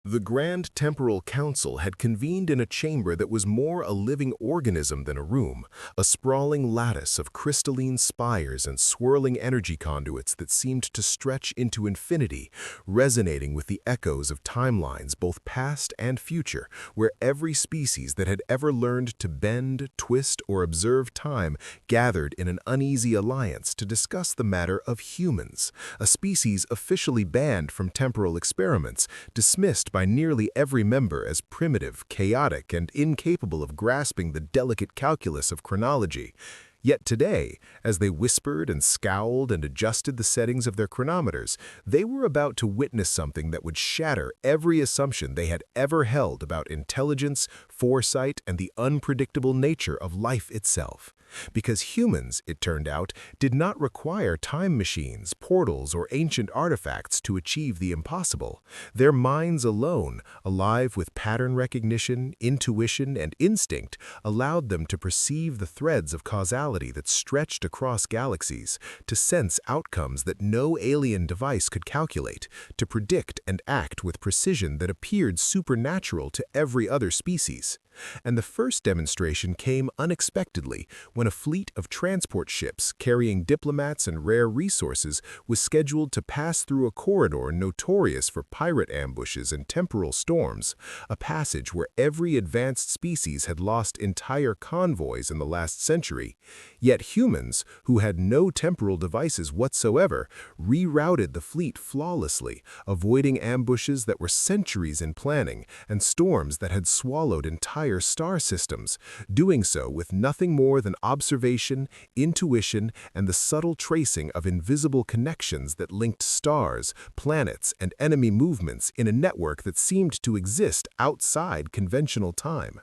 The Grand Temporal Council had convened in a chamber that was more a living organism than a room, a sprawling lattice of crystalline spires and swirling energy conduits that seemed to stretch into infinity, resonating with the echoes of timelines both past and future, where every species that had ever learned to bend, twist, or observe time gathered in an uneasy alliance to discuss the matter of humans, a species officially banned from temporal experiments, dismissed by nearly every member as primitive, chaotic, and incapable of grasping the delicate calculus of chronology. Yet today, as they whispered and scowled and adjusted the settings of their chronometers, they were about to witness something that would shatter every assumption they had ever held about intelligence, foresight, and the unpredictable nature of life itself. Because humans, it turned out, did not require time machines, portals, or ancient artifacts to achieve the impossible. Their minds alone, alive with pattern recognition, intuition, and instinct, allowed them to perceive the threads of causality that stretched across galaxies, to sense outcomes that no alien device could calculate, to predict and act with precision that appeared supernatural to every other species. And the first demonstration came unexpectedly when a fleet of transport ships carrying diplomats and rare resources was scheduled to pass through a corridor notorious for pirate ambushes and temporal storms, a passage where every advanced species had lost entire convoys in the last century. Yet humans, who had no temporal devices whatsoever, rerouted the fleet flawlessly, avoiding ambushes that were centuries in planning and storms that had swallowed entire star systems, doing so with nothing more than observation, intuition, and the subtle tracing of invisible connections that linked stars, planets, and enemy movements in a network that seemed to exist outside conventional time.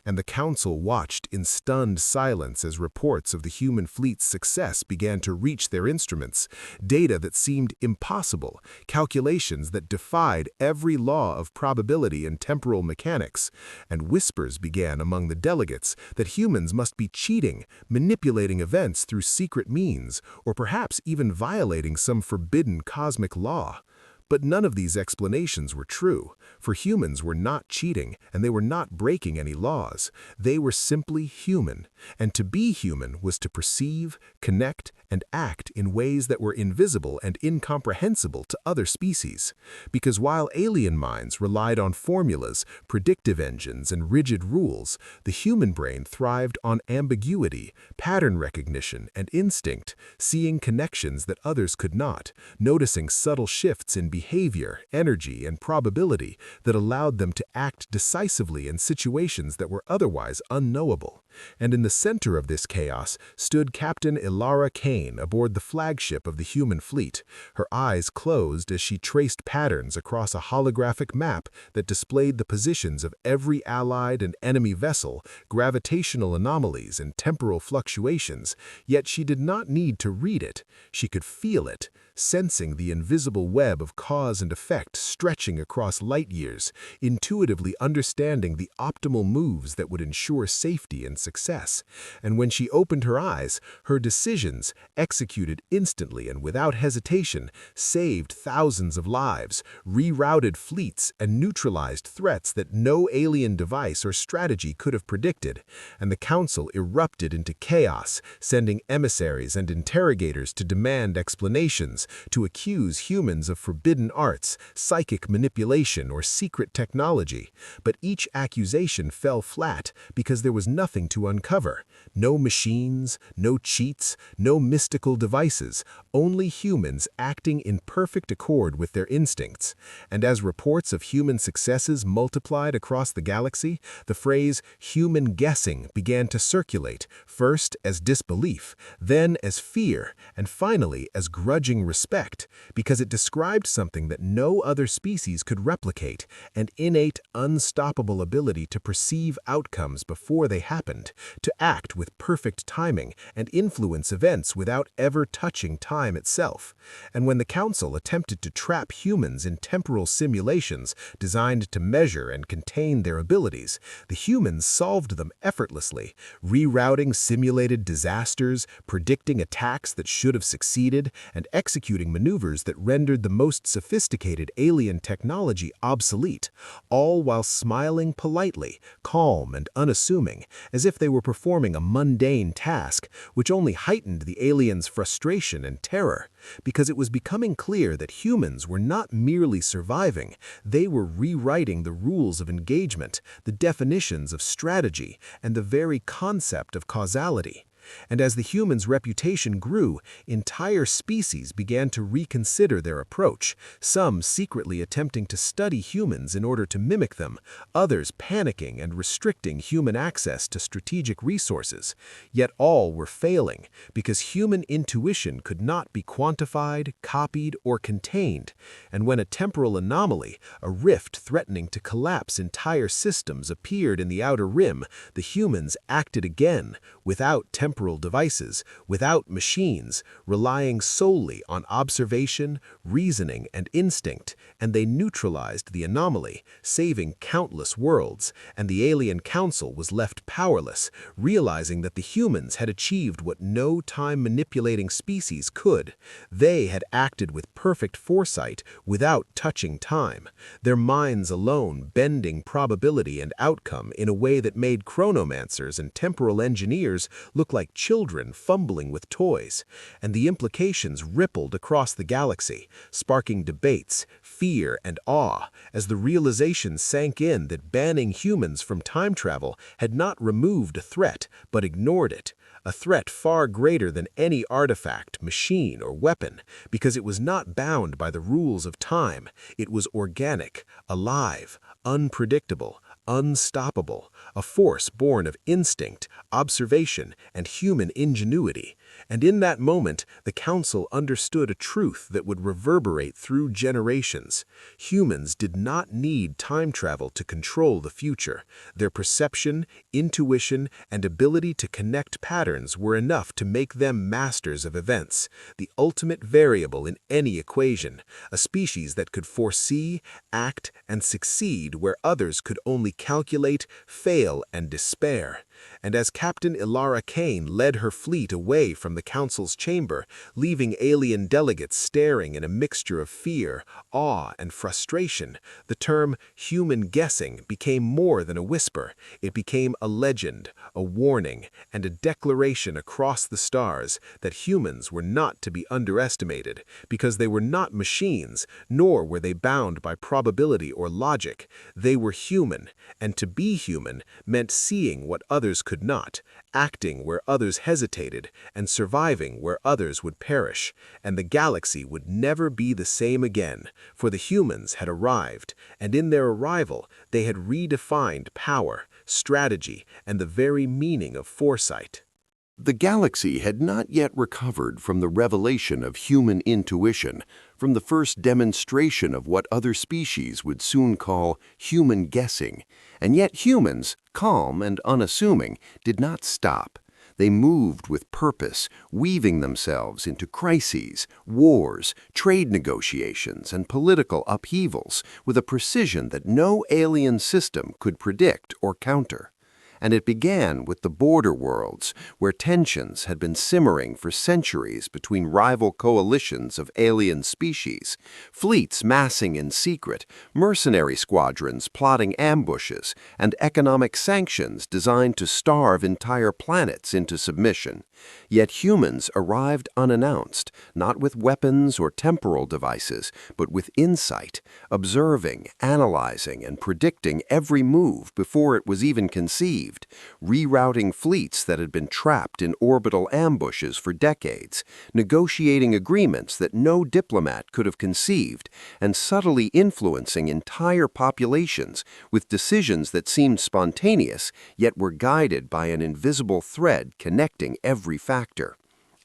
And the Council watched in stunned silence as reports of the human fleet's success began to reach their instruments, data that seemed impossible, calculations that defied every law of probability and temporal mechanics, and whispers began among the delegates that humans must be cheating, manipulating events through secret means, or perhaps even violating some forbidden cosmic law. But none of these explanations were true, for humans were not cheating and they were not breaking any laws. They were simply human, and to be human was to perceive, connect, and act in ways that were invisible and incomprehensible to other species. Because while alien minds relied on formulas, predictive engines, and rigid rules, the human brain thrived on ambiguity, pattern recognition, and instinct, seeing connections that others could not, noticing subtle shifts in behavior, energy, and probability that allowed them to act decisively in situations that were otherwise unknowable. And in the center of this chaos stood Captain Ilara Kane aboard the flagship of the human fleet, her eyes closed as she traced patterns across a holographic map that displayed the positions of every allied and enemy vessel, gravitational anomalies, and temporal fluctuations, yet she did not need to read it. She could feel it, sensing the invisible web of cause and effect stretching across light years, intuitively understanding the optimal moves that would ensure safety and success. And when she opened her eyes, her decisions, executed instantly and without hesitation, saved thousands of lives, rerouted fleets, and neutralized threats that no alien device or strategy could have predicted. And the Council erupted into chaos, sending emissaries and interrogators to demand explanations, to accuse humans of forbidden arts, psychic manipulation, or secret technology. But each accusation fell flat because there was nothing to uncover. No machines, no cheats, no mystical devices, only humans acting in perfect accord with their instincts. And as reports of human successes multiplied across the galaxy, the phrase human guessing began to circulate, first as disbelief, then as fear, and finally as grudging respect, because it described something that no other species could replicate, an innate, unstoppable ability to perceive outcomes before they happened, to act with perfect timing and influence events without ever touching time itself. And when the Council attempted to trap humans in temporal simulations designed to measure and contain their abilities, the humans solved them effortlessly, rerouting simulated disasters, predicting attacks that should have succeeded, and executing executing maneuvers that rendered the most sophisticated alien technology obsolete, all while smiling politely, calm and unassuming, as if they were performing a mundane task, which only heightened the aliens' frustration and terror, because it was becoming clear that humans were not merely surviving, they were rewriting the rules of engagement, the definitions of strategy, and the very concept of causality. And as the humans' reputation grew, entire species began to reconsider their approach, some secretly attempting to study humans in order to mimic them, others panicking and restricting human access to strategic resources. Yet all were failing, because human intuition could not be quantified, copied, or contained. And when a temporal anomaly, a rift threatening to collapse entire systems, appeared in the outer rim, the humans acted again, without temporal devices, without machines, relying solely on observation, reasoning, and instinct, and they neutralized the anomaly, saving countless worlds, and the Alien Council was left powerless, realizing that the humans had achieved what no time-manipulating species could. They had acted with perfect foresight without touching time, their minds alone bending probability and outcome in a way that made chronomancers and temporal engineers look like children fumbling with toys, and the implications rippled across the galaxy, sparking debates, fear, and awe, as the realization sank in that banning humans from time travel had not removed a threat, but ignored it, a threat far greater than any artifact, machine, or weapon, because it was not bound by the rules of time. It was organic, alive, unpredictable, unstoppable, a force born of instinct, observation, and human ingenuity. And in that moment, the Council understood a truth that would reverberate through generations. Humans did not need time travel to control the future. Their perception, intuition, and ability to connect patterns were enough to make them masters of events, the ultimate variable in any equation, a species that could foresee, act, and succeed where others could only calculate, fail, and despair. And as Captain Ilara Kane led her fleet away from the Council's chamber, leaving alien delegates staring in a mixture of fear, awe, and frustration, the term human guessing became more than a whisper. It became a legend, a warning, and a declaration across the stars that humans were not to be underestimated, because they were not machines, nor were they bound by probability or logic. They were human, and to be human meant seeing what others could not, acting where others hesitated, and surviving where others would perish. And the galaxy would never be the same again, for the humans had arrived, and in their arrival they had redefined power, strategy, and the very meaning of foresight. The galaxy had not yet recovered from the revelation of human intuition, from the first demonstration of what other species would soon call human guessing. And yet humans, calm and unassuming, did not stop. They moved with purpose, weaving themselves into crises, wars, trade negotiations, and political upheavals with a precision that no alien system could predict or counter. And it began with the border worlds, where tensions had been simmering for centuries between rival coalitions of alien species, fleets massing in secret, mercenary squadrons plotting ambushes, and economic sanctions designed to starve entire planets into submission. Yet humans arrived unannounced, not with weapons or temporal devices, but with insight, observing, analyzing, and predicting every move before it was even conceived, rerouting fleets that had been trapped in orbital ambushes for decades, negotiating agreements that no diplomat could have conceived, and subtly influencing entire populations with decisions that seemed spontaneous, yet were guided by an invisible thread connecting every factor.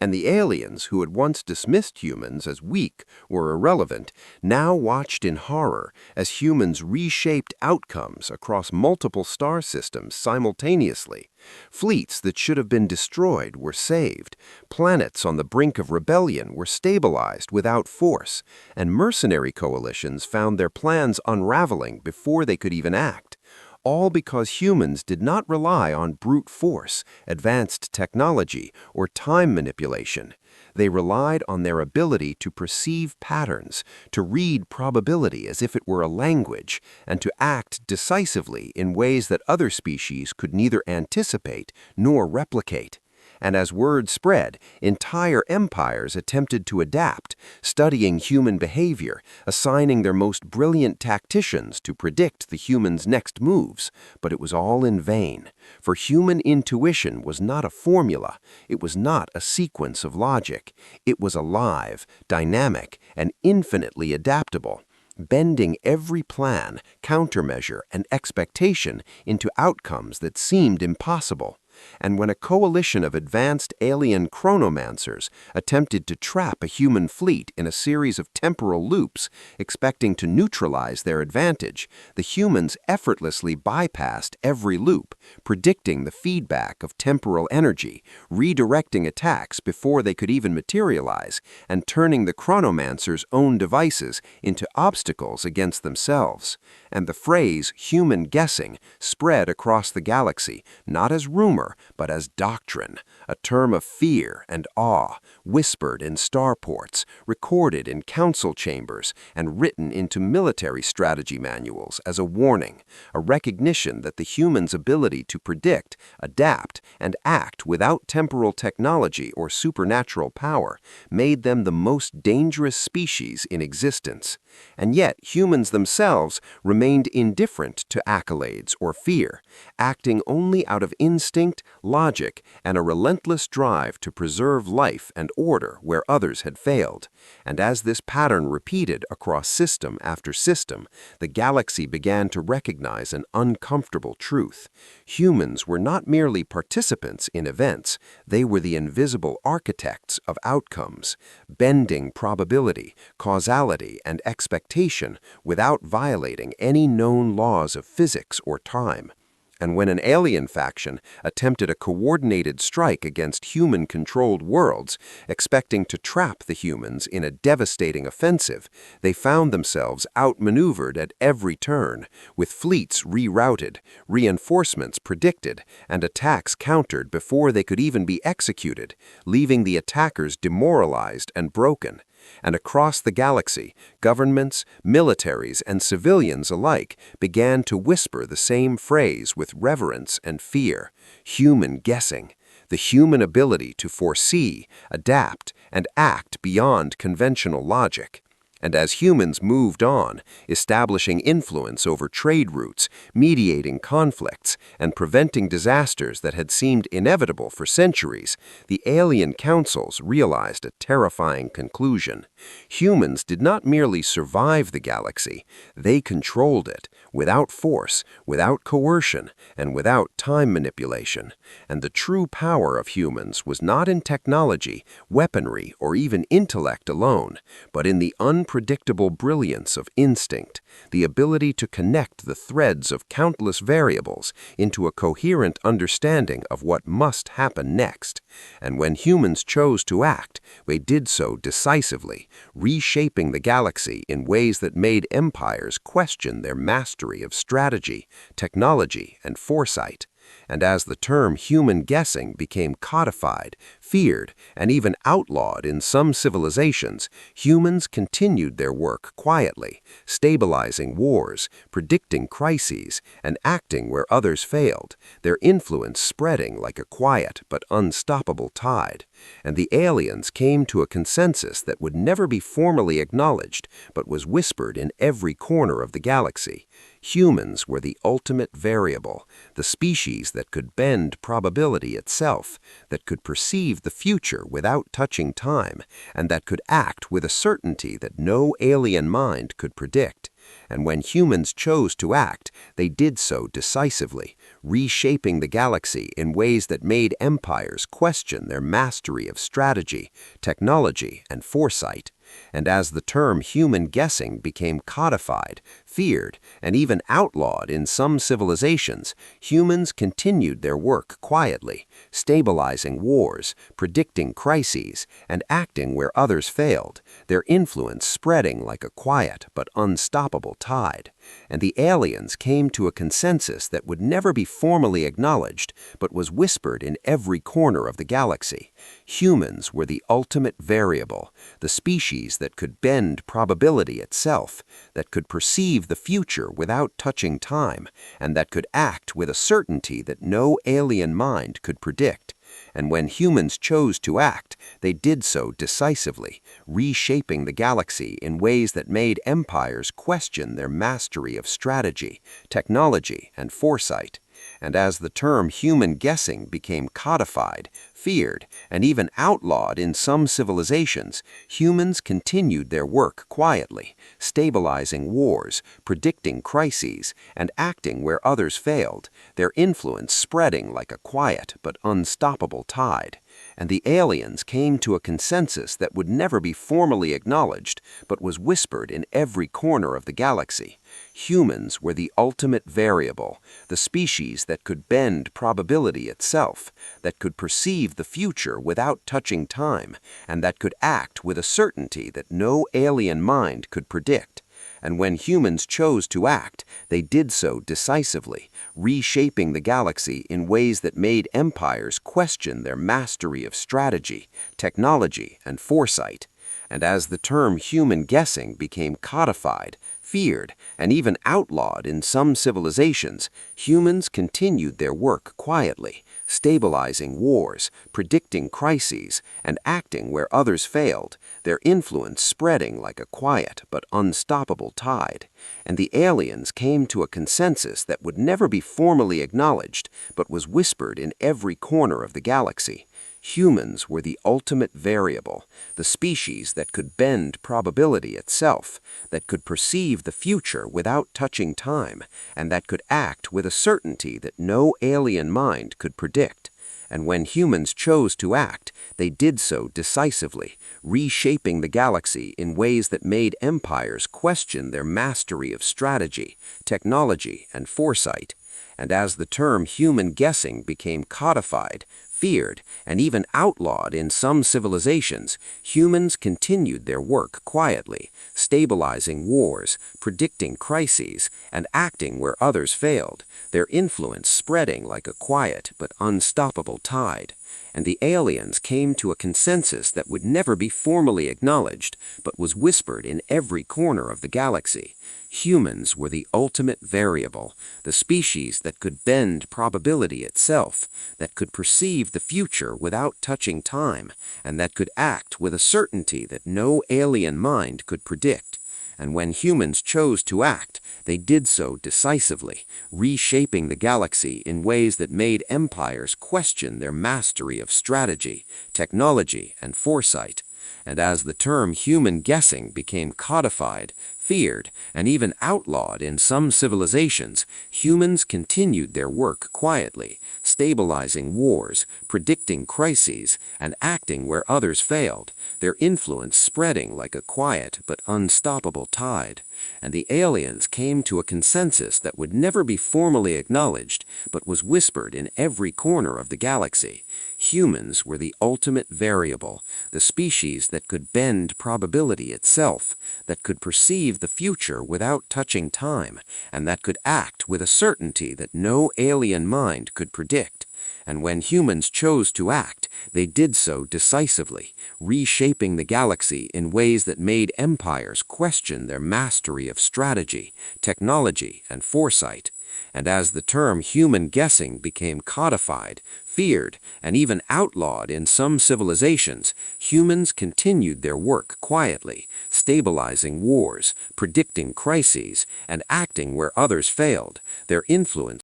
And the aliens, who had once dismissed humans as weak or irrelevant, now watched in horror as humans reshaped outcomes across multiple star systems simultaneously. Fleets that should have been destroyed were saved, planets on the brink of rebellion were stabilized without force, and mercenary coalitions found their plans unraveling before they could even act. all because humans did not rely on brute force, advanced technology, or time manipulation. They relied on their ability to perceive patterns, to read probability as if it were a language, and to act decisively in ways that other species could neither anticipate nor replicate. And as word spread, entire empires attempted to adapt, studying human behavior, assigning their most brilliant tacticians to predict the humans' next moves. But it was all in vain, for human intuition was not a formula, it was not a sequence of logic. It was alive, dynamic, and infinitely adaptable, bending every plan, countermeasure, and expectation into outcomes that seemed impossible. And when a coalition of advanced alien chronomancers attempted to trap a human fleet in a series of temporal loops, expecting to neutralize their advantage, the humans effortlessly bypassed every loop, predicting the feedback of temporal energy, redirecting attacks before they could even materialize, and turning the chronomancers' own devices into obstacles against themselves. And the phrase human guessing spread across the galaxy, not as rumor, but as doctrine, a term of fear and awe, whispered in starports, recorded in council chambers, and written into military strategy manuals as a warning, a recognition that the human's ability to predict, adapt, and act without temporal technology or supernatural power made them the most dangerous species in existence. And yet humans themselves remained indifferent to accolades or fear, acting only out of instinct, logic, and a relentless drive to preserve life and order where others had failed. And as this pattern repeated across system after system, the galaxy began to recognize an uncomfortable truth. Humans were not merely participants in events, they were the invisible architects of outcomes, bending probability, causality, and expectation without violating any known laws of physics or time. And when an alien faction attempted a coordinated strike against human-controlled worlds, expecting to trap the humans in a devastating offensive, they found themselves outmaneuvered at every turn, with fleets rerouted, reinforcements predicted, and attacks countered before they could even be executed, leaving the attackers demoralized and broken. And across the galaxy, governments, militaries, and civilians alike began to whisper the same phrase with reverence and fear: human guessing, the human ability to foresee, adapt, and act beyond conventional logic. And as humans moved on, establishing influence over trade routes, mediating conflicts, and preventing disasters that had seemed inevitable for centuries, the alien councils realized a terrifying conclusion. Humans did not merely survive the galaxy, they controlled it, without force, without coercion, and without time manipulation. And the true power of humans was not in technology, weaponry, or even intellect alone, but in the unpredictable brilliance of instinct, the ability to connect the threads of countless variables into a coherent understanding of what must happen next. And when humans chose to act, they did so decisively, reshaping the galaxy in ways that made empires question their mastery of strategy, technology, and foresight. And as the term human guessing became codified, feared, and even outlawed in some civilizations, humans continued their work quietly, stabilizing wars, predicting crises, and acting where others failed, their influence spreading like a quiet but unstoppable tide. And the aliens came to a consensus that would never be formally acknowledged, but was whispered in every corner of the galaxy. Humans were the ultimate variable, the species that could bend probability itself, that could perceive the future without touching time, and that could act with a certainty that no alien mind could predict. And when humans chose to act, they did so decisively, reshaping the galaxy in ways that made empires question their mastery of strategy, technology, and foresight. And as the term human guessing became codified, feared, and even outlawed in some civilizations, humans continued their work quietly, stabilizing wars, predicting crises, and acting where others failed, their influence spreading like a quiet but unstoppable tide. And the aliens came to a consensus that would never be formally acknowledged, but was whispered in every corner of the galaxy. Humans were the ultimate variable, the species that could bend probability itself, that could perceive the future without touching time, and that could act with a certainty that no alien mind could predict. And when humans chose to act, they did so decisively, reshaping the galaxy in ways that made empires question their mastery of strategy, technology, and foresight. And as the term human guessing became codified, feared, and even outlawed in some civilizations, humans continued their work quietly, stabilizing wars, predicting crises, and acting where others failed, their influence spreading like a quiet but unstoppable tide. And the aliens came to a consensus that would never be formally acknowledged, but was whispered in every corner of the galaxy. Humans were the ultimate variable, the species that could bend probability itself, that could perceive the future without touching time, and that could act with a certainty that no alien mind could predict. And when humans chose to act, they did so decisively, reshaping the galaxy in ways that made empires question their mastery of strategy, technology, and foresight. And as the term human guessing became codified, feared, and even outlawed in some civilizations, humans continued their work quietly, stabilizing wars, predicting crises, and acting where others failed, their influence spreading like a quiet but unstoppable tide. And the aliens came to a consensus that would never be formally acknowledged, but was whispered in every corner of the galaxy. Humans were the ultimate variable, the species that could bend probability itself, that could perceive the future without touching time, and that could act with a certainty that no alien mind could predict. And when humans chose to act, they did so decisively, reshaping the galaxy in ways that made empires question their mastery of strategy, technology, and foresight. And as the term human guessing became codified, feared, and even outlawed in some civilizations, humans continued their work quietly, stabilizing wars, predicting crises, and acting where others failed, their influence spreading like a quiet but unstoppable tide. And the aliens came to a consensus that would never be formally acknowledged, but was whispered in every corner of the galaxy. Humans were the ultimate variable, the species that could bend probability itself, that could perceive the future without touching time, and that could act with a certainty that no alien mind could predict. And when humans chose to act, they did so decisively, reshaping the galaxy in ways that made empires question their mastery of strategy, technology, and foresight. And as the term human guessing became codified, feared, and even outlawed in some civilizations, humans continued their work quietly, stabilizing wars, predicting crises, and acting where others failed, their influence spreading like a quiet but unstoppable tide. And the aliens came to a consensus that would never be formally acknowledged, but was whispered in every corner of the galaxy. Humans were the ultimate variable, the species that could bend probability itself, that could perceive the future without touching time, and that could act with a certainty that no alien mind could predict. And when humans chose to act, they did so decisively, reshaping the galaxy in ways that made empires question their mastery of strategy, technology, and foresight. And as the term human guessing became codified, feared, and even outlawed in some civilizations, humans continued their work quietly, stabilizing wars, predicting crises, and acting where others failed, their influence